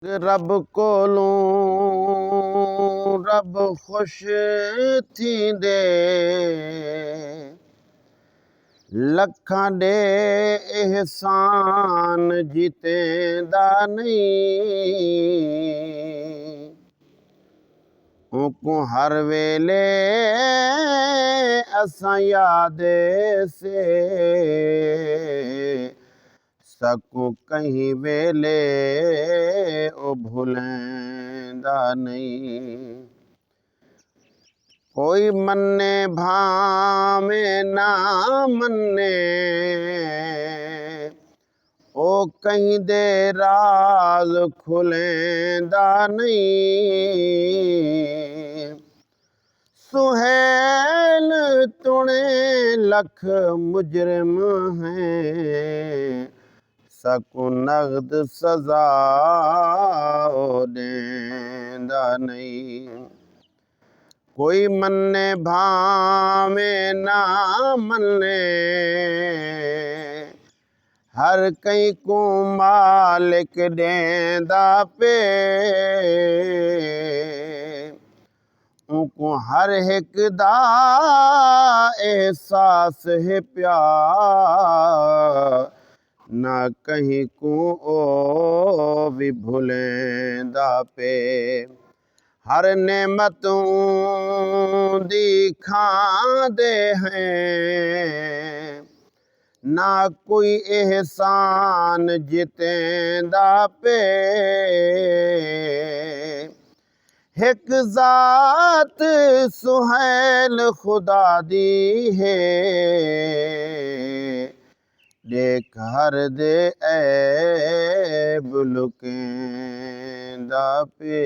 रब कोलों रब खुश थींदे लखां दे एहसान जितेंदा नहीं उनको हर वेले असां याद से सकूं कहीं वेले ओ भुलेंदा नहीं कोई मन्ने भावे ना मन्ने ओ कहीं दे राज खुलेंदा नहीं सुहेल तुणे लख मुजरिम हैं सकूं नगद सजा देंदा नहीं कोई मन्ने भावे ना मन्ने हर कई को मालिक देंदा पे उनको हर एक दा एहसास है प्यार ना कहीं को ओ भी भुलेंदा पे हर नेमतों दी खांदे हैं ना कोई एहसान जितेंदा पे एक ज़ात सुहैल खुदा दी है देख हर दे ऐब लुकेंदा पे